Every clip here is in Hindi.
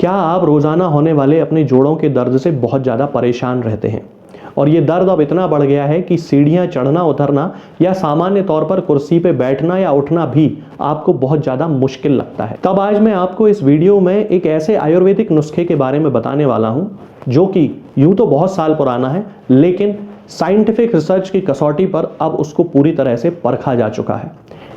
क्या आप रोज़ाना होने वाले अपने जोड़ों के दर्द से बहुत ज़्यादा परेशान रहते हैं और ये दर्द अब इतना बढ़ गया है कि सीढ़ियाँ चढ़ना उतरना या सामान्य तौर पर कुर्सी पे बैठना या उठना भी आपको बहुत ज़्यादा मुश्किल लगता है? तब आज मैं आपको इस वीडियो में एक ऐसे आयुर्वेदिक नुस्खे के बारे में बताने वाला हूँ जो कि यूँ तो बहुत साल पुराना है, लेकिन साइंटिफिक रिसर्च की कसौटी पर अब उसको पूरी तरह से परखा जा चुका है।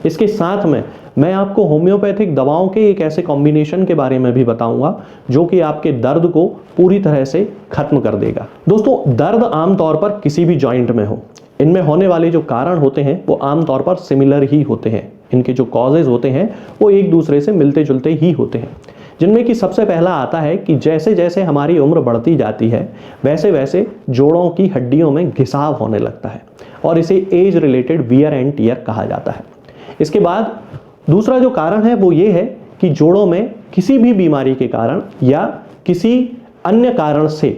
इसके साथ में मैं आपको होम्योपैथिक दवाओं के एक ऐसे कॉम्बिनेशन के बारे में भी बताऊंगा जो कि आपके दर्द को पूरी तरह से खत्म कर देगा। दोस्तों, दर्द आमतौर पर किसी भी जॉइंट में हो, इनमें होने वाले जो कारण होते हैं वो आमतौर पर सिमिलर ही होते हैं। इनके जो कॉजेज होते हैं वो एक दूसरे से मिलते जुलते ही होते हैं, जिनमें कि सबसे पहला आता है कि जैसे जैसे हमारी उम्र बढ़ती जाती है वैसे वैसे जोड़ों की हड्डियों में घिसाव होने लगता है और इसे age related wear and tear कहा जाता है। इसके बाद दूसरा जो कारण है वो ये है कि जोड़ों में किसी भी बीमारी के कारण या किसी अन्य कारण से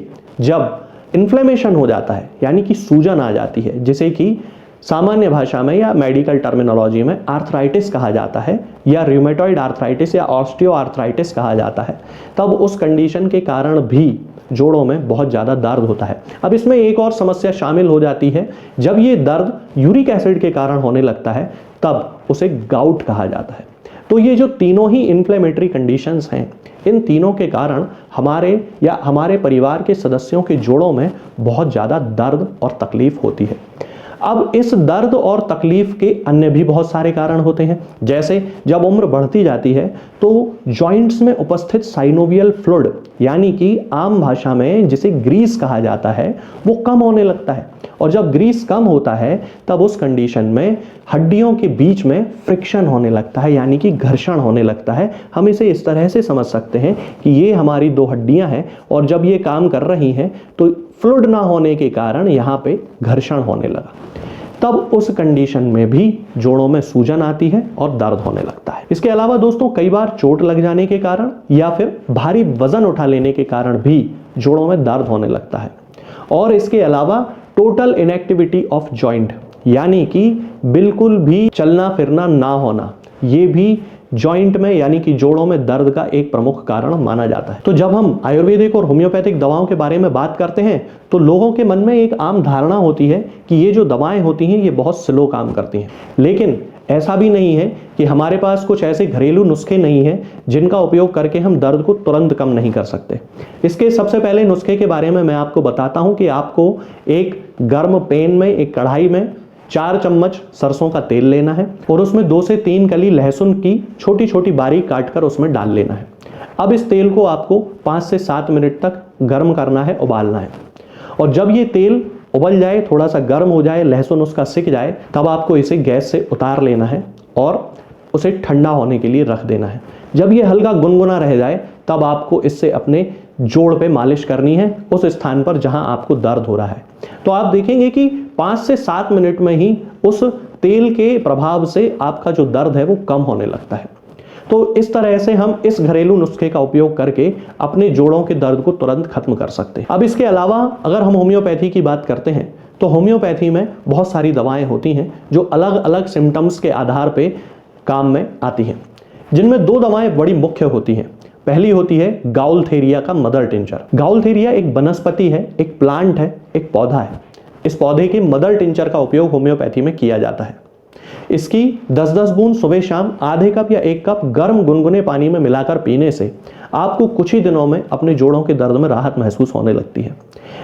जब इन्फ्लेमेशन हो जाता है, यानी कि सूजन आ जाती है, जिसे कि सामान्य भाषा में या मेडिकल टर्मिनोलॉजी में आर्थराइटिस कहा जाता है या रूमेटॉइड आर्थराइटिस या ऑस्टियो आर्थराइटिस कहा जाता है, तब उस कंडीशन के कारण भी जोड़ों में बहुत ज़्यादा दर्द होता है। अब इसमें एक और समस्या शामिल हो जाती है, जब ये दर्द यूरिक एसिड के कारण होने लगता है तब उसे गाउट कहा जाता है। तो ये जो तीनों ही इन्फ्लेमेटरी कंडीशंस हैं, इन तीनों के कारण हमारे या हमारे परिवार के सदस्यों के जोड़ों में बहुत ज़्यादा दर्द और तकलीफ होती है। अब इस दर्द और तकलीफ के अन्य भी बहुत सारे कारण होते हैं, जैसे जब उम्र बढ़ती जाती है तो जॉइंट्स में उपस्थित साइनोवियल फ्लूइड, यानी कि आम भाषा में जिसे ग्रीस कहा जाता है, वो कम होने लगता है। और जब ग्रीस कम होता है तब उस कंडीशन में हड्डियों के बीच में फ्रिक्शन होने लगता है, यानी कि घर्षण होने लगता है। हम इसे इस तरह से समझ सकते हैं कि ये हमारी दो हड्डियां हैं और जब ये काम कर रही हैं तो फ्लूइड ना होने के कारण यहाँ पे घर्षण होने लगा। तब उस कंडीशन में भी जोड़ों में सूजन आती है और दर्द होने लगता है। इसके अलावा दोस्तों, कई बार चोट लग जाने के कारण या फिर भारी वजन उठा लेने के कारण भी जोड़ों में दर्द होने लगता है। और इसके अलावा टोटल इनएक्टिविटी ऑफ जॉइंट, यानी कि बिल्कुल भी चलना फिरना ना होना, ये भी जॉइंट में यानी कि जोड़ों में दर्द का एक प्रमुख कारण माना जाता है। तो जब हम आयुर्वेदिक और होम्योपैथिक दवाओं के बारे में बात करते हैं तो लोगों के मन में एक आम धारणा होती है कि ये जो दवाएं होती हैं ये बहुत स्लो काम करती हैं, लेकिन ऐसा भी नहीं है कि हमारे पास कुछ ऐसे घरेलू नुस्खे नहीं हैं जिनका उपयोग करके हम दर्द को तुरंत कम नहीं कर सकते। इसके सबसे पहले नुस्खे के बारे में मैं आपको बताता हूं कि आपको एक गर्म पैन में, एक कढ़ाई में 4 चम्मच सरसों का तेल लेना है और उसमें 2 से 3 कली लहसुन की छोटी छोटी बारीक काटकर उसमें डाल लेना है। अब इस तेल को आपको 5 से 7 मिनट तक गर्म करना है, उबालना है। और जब ये तेल उबल जाए, थोड़ा सा गर्म हो जाए, लहसुन उसका सिक जाए, तब आपको इसे गैस से उतार लेना है और उसे ठंडा होने के लिए रख देना है। जब ये हल्का गुनगुना रह जाए तब आपको इससे अपने जोड़ पे मालिश करनी है, उस स्थान पर जहां आपको दर्द हो रहा है। तो आप देखेंगे कि 5 से 7 मिनट में ही उस तेल के प्रभाव से आपका जो दर्द है वो कम होने लगता है। तो इस तरह से हम इस घरेलू नुस्खे का उपयोग करके अपने जोड़ों के दर्द को तुरंत खत्म कर सकते हैं। अब इसके अलावा अगर हम होम्योपैथी की बात करते हैं तो होम्योपैथी में बहुत सारी दवाएं होती हैं जो अलग अलग सिम्टम्स के आधार पे काम में आती हैं, जिनमें 2 दवाएं बड़ी मुख्य होती हैं। पहली होती है गाउलथेरिया का मदर टिंचर। गाउलथेरिया एक वनस्पति है, एक प्लांट है, एक पौधा है। इस पौधे के मदर टिंचर का उपयोग होम्योपैथी में किया जाता है। इसकी 10-10 बूंद सुबह शाम आधे कप या 1 कप गर्म गुनगुने पानी में मिलाकर पीने से आपको कुछ ही दिनों में अपने जोड़ों के दर्द में राहत महसूस होने लगती है।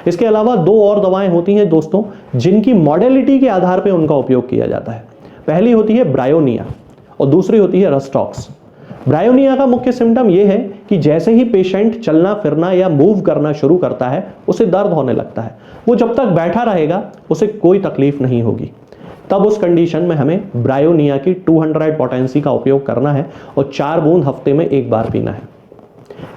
इसके अलावा 2 और दवाएं होती हैं दोस्तों, जिनकी मॉडेलिटी के आधार पर उनका उपयोग किया जाता है। पहली होती है ब्रायोनिया और दूसरी होती है रस्टॉक्स। ब्रायोनिया का मुख्य सिम्टम यह है कि जैसे ही पेशेंट चलना फिरना या मूव करना शुरू करता है उसे दर्द होने लगता है। वो जब तक बैठा रहेगा उसे कोई तकलीफ नहीं होगी। तब उस कंडीशन में हमें ब्रायोनिया की 200 पोटेंसी का उपयोग करना है और 4 बूंद हफ्ते में 1 बार पीना है।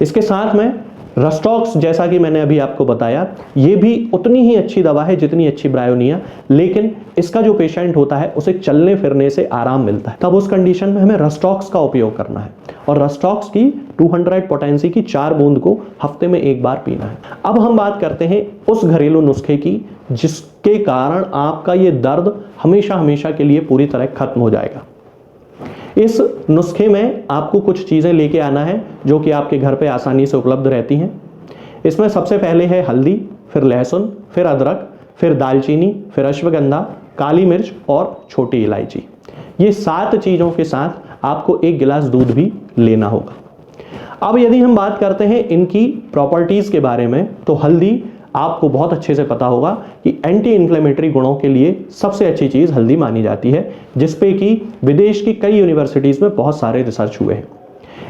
इसके साथ में रस्टॉक्स, जैसा कि मैंने अभी आपको बताया, ये भी उतनी ही अच्छी दवा है जितनी अच्छी ब्रायोनिया, लेकिन इसका जो पेशेंट होता है उसे चलने फिरने से आराम मिलता है। तब उस कंडीशन में हमें रस्टॉक्स का उपयोग करना है और रस्टॉक्स की 200 पोटेंसी की 4 बूंद को हफ्ते में 1 बार पीना है। अब हम बात करते हैं उस घरेलू नुस्खे की जिसके कारण आपका ये दर्द हमेशा हमेशा के लिए पूरी तरह खत्म हो जाएगा। इस नुस्खे में आपको कुछ चीज़ें लेके आना है जो कि आपके घर पे आसानी से उपलब्ध रहती हैं। इसमें सबसे पहले है हल्दी, फिर लहसुन, फिर अदरक, फिर दालचीनी, फिर अश्वगंधा, काली मिर्च और छोटी इलायची। ये 7 चीज़ों के साथ आपको 1 गिलास दूध भी लेना होगा। अब यदि हम बात करते हैं इनकी प्रॉपर्टीज़ के बारे में, तो हल्दी आपको बहुत अच्छे से पता होगा कि एंटी इन्फ्लेमेटरी गुणों के लिए सबसे अच्छी चीज़ हल्दी मानी जाती है, जिसपे कि विदेश की कई यूनिवर्सिटीज़ में बहुत सारे रिसर्च हुए हैं।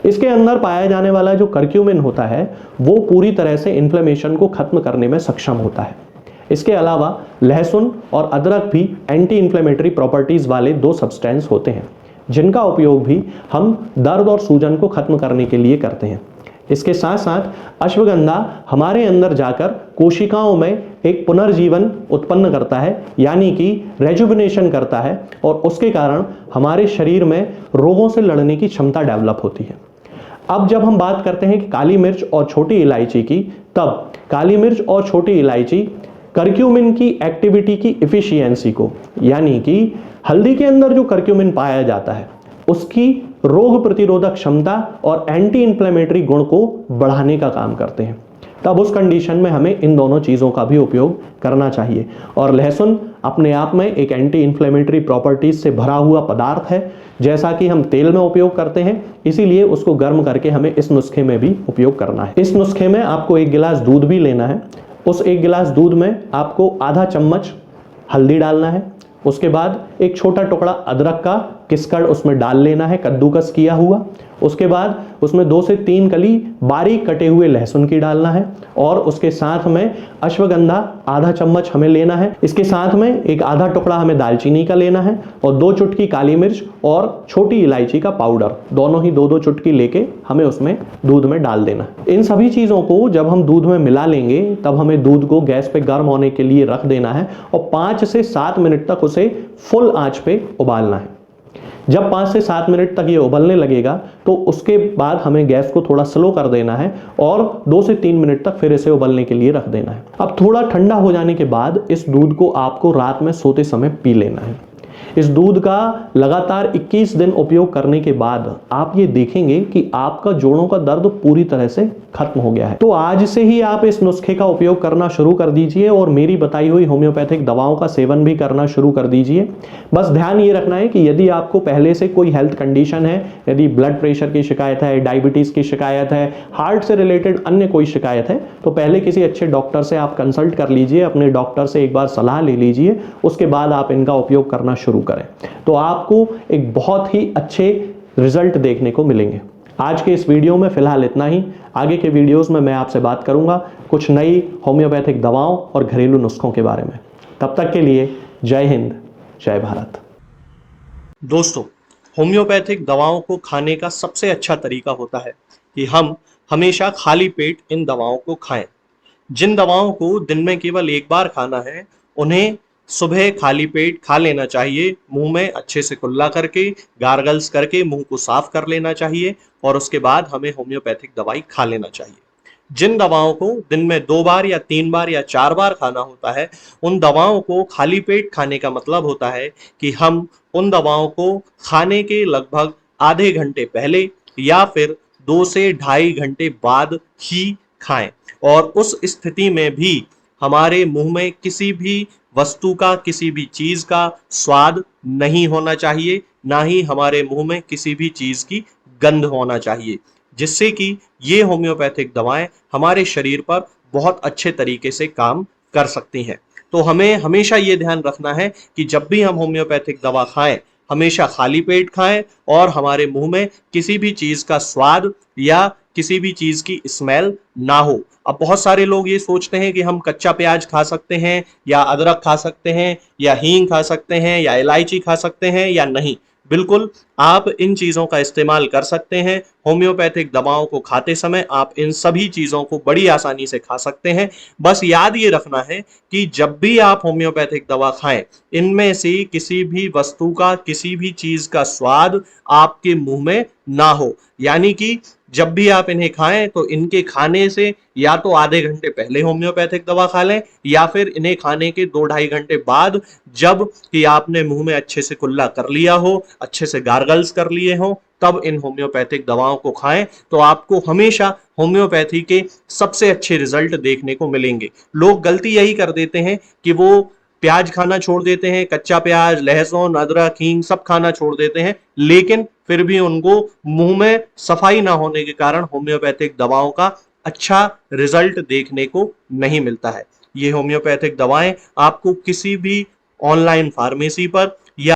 इसके अंदर पाया जाने वाला जो करक्यूमिन होता है वो पूरी तरह से इन्फ्लेमेशन को खत्म करने में सक्षम होता है। इसके अलावा लहसुन और अदरक भी एंटी इन्फ्लेमेटरी प्रॉपर्टीज़ वाले 2 सब्सटेंस होते हैं, जिनका उपयोग भी हम दर्द और सूजन को खत्म करने के लिए करते हैं। इसके साथ साथ अश्वगंधा हमारे अंदर जाकर कोशिकाओं में एक पुनर्जीवन उत्पन्न करता है, यानी कि रेजुविनेशन करता है, और उसके कारण हमारे शरीर में रोगों से लड़ने की क्षमता डेवलप होती है। अब जब हम बात करते हैं कि काली मिर्च और छोटी इलायची की, तब काली मिर्च और छोटी इलायची करक्यूमिन की एक्टिविटी की इफिशियंसी को, यानी कि हल्दी के अंदर जो करक्यूमिन पाया जाता है उसकी रोग प्रतिरोधक क्षमता और एंटी इन्फ्लेमेटरी गुण को बढ़ाने का काम करते हैं। तब उस कंडीशन में हमें इन दोनों चीज़ों का भी उपयोग करना चाहिए। और लहसुन अपने आप में एक एंटी इन्फ्लेमेटरी प्रॉपर्टीज से भरा हुआ पदार्थ है, जैसा कि हम तेल में उपयोग करते हैं, इसीलिए उसको गर्म करके हमें इस नुस्खे में भी उपयोग करना है। इस नुस्खे में आपको 1 गिलास दूध भी लेना है। उस 1 गिलास दूध में आपको आधा चम्मच हल्दी डालना है। उसके बाद एक छोटा टुकड़ा अदरक का किस्कड़ उसमें डाल लेना है, कद्दूकस किया हुआ। उसके बाद उसमें 2 से 3 कली बारीक कटे हुए लहसुन की डालना है, और उसके साथ में अश्वगंधा आधा चम्मच हमें लेना है। इसके साथ में एक आधा टुकड़ा हमें दालचीनी का लेना है, और 2 चुटकी काली मिर्च और छोटी इलायची का पाउडर, दोनों ही 2-2 चुटकी लेके हमें उसमें दूध में डाल देना है। इन सभी चीज़ों को जब हम दूध में मिला लेंगे, तब हमें दूध को गैस पे गर्म होने के लिए रख देना है, और 5 से 7 मिनट तक उसे फुल आंच पे उबालना है। जब 5 से 7 मिनट तक ये उबलने लगेगा, तो उसके बाद हमें गैस को थोड़ा स्लो कर देना है, और 2 से 3 मिनट तक फिर इसे उबलने के लिए रख देना है। अब थोड़ा ठंडा हो जाने के बाद इस दूध को आपको रात में सोते समय पी लेना है। इस दूध का लगातार 21 दिन उपयोग करने के बाद आप ये देखेंगे कि आपका जोड़ों का दर्द पूरी तरह से खत्म हो गया है। तो आज से ही आप इस नुस्खे का उपयोग करना शुरू कर दीजिए, और मेरी बताई हुई होम्योपैथिक दवाओं का सेवन भी करना शुरू कर दीजिए। बस ध्यान ये रखना है कि यदि आपको पहले से कोई हेल्थ कंडीशन है, यदि ब्लड प्रेशर की शिकायत है, डायबिटीज़ की शिकायत है, हार्ट से रिलेटेड अन्य कोई शिकायत है, तो पहले किसी अच्छे डॉक्टर से आप कंसल्ट कर लीजिए, अपने डॉक्टर से एक बार सलाह ले लीजिए, उसके बाद आप इनका उपयोग करना शुरू करें, तो आपको एक बहुत ही अच्छे रिजल्ट देखने को मिलेंगे। आज के इस वीडियो में फिलहाल इतना ही। आगे के वीडियोस में मैं आपसे बात करूंगा कुछ नई होम्योपैथिक दवाओं और घरेलू नुस्खों के बारे में। तब तक के लिए जय हिंद, जय भारत। दोस्तों, होम्योपैथिक दवाओं को खाने का सबसे अच्छा तरीका होता है कि हम हमेशा खाली पेट इन दवाओं को खाएं। जिन दवाओं को दिन में केवल 1 बार खाना है, उन्हें सुबह खाली पेट खा लेना चाहिए, मुंह में अच्छे से कुल्ला करके, गार्गल्स करके मुंह को साफ कर लेना चाहिए, और उसके बाद हमें होम्योपैथिक दवाई खा लेना चाहिए। जिन दवाओं को दिन में 2 बार या 3 बार या 4 बार खाना होता है, उन दवाओं को खाली पेट खाने का मतलब होता है कि हम उन दवाओं को खाने के लगभग आधे घंटे पहले या फिर 2 से ढाई घंटे बाद ही खाएं, और उस स्थिति में भी हमारे मुंह में किसी भी वस्तु का, किसी भी चीज का स्वाद नहीं होना चाहिए, ना ही हमारे मुंह में किसी भी चीज की गंध होना चाहिए, जिससे कि ये होम्योपैथिक दवाएं हमारे शरीर पर बहुत अच्छे तरीके से काम कर सकती हैं। तो हमें हमेशा ये ध्यान रखना है कि जब भी हम होम्योपैथिक दवा खाएं, हमेशा खाली पेट खाएं, और हमारे मुंह में किसी भी चीज का स्वाद या किसी भी चीज की स्मेल ना हो। अब बहुत सारे लोग ये सोचते हैं कि हम कच्चा प्याज खा सकते हैं, या अदरक खा सकते हैं, या हींग खा सकते हैं, या इलायची खा सकते हैं, या नहीं। बिल्कुल, आप इन चीज़ों का इस्तेमाल कर सकते हैं। होम्योपैथिक दवाओं को खाते समय आप इन सभी चीज़ों को बड़ी आसानी से खा सकते हैं। बस याद ये रखना है कि जब भी आप होम्योपैथिक दवा खाएं, इनमें से किसी भी वस्तु का, किसी भी चीज़ का स्वाद आपके मुंह में ना हो। यानी कि जब भी आप इन्हें खाएं तो इनके खाने से या तो आधे घंटे पहले होम्योपैथिक दवा खा लें, या फिर इन्हें खाने के 2-2.5 घंटे बाद, जब कि आपने मुंह में अच्छे से कुल्ला कर लिया हो, अच्छे से गार्गल्स कर लिए हो, तब इन होम्योपैथिक दवाओं को खाएं। तो आपको हमेशा होम्योपैथी के सबसे अच्छे रिजल्ट देखने को मिलेंगे। लोग गलती यही कर देते हैं कि वो प्याज खाना छोड़ देते हैं, कच्चा प्याज, लहसुन, अदरक, हींग सब खाना छोड़ देते हैं, लेकिन फिर भी उनको मुंह में सफाई ना होने के कारण होम्योपैथिक दवाओं का अच्छा रिजल्ट देखने को नहीं मिलता है। ये होम्योपैथिक दवाएं आपको किसी भी ऑनलाइन फार्मेसी पर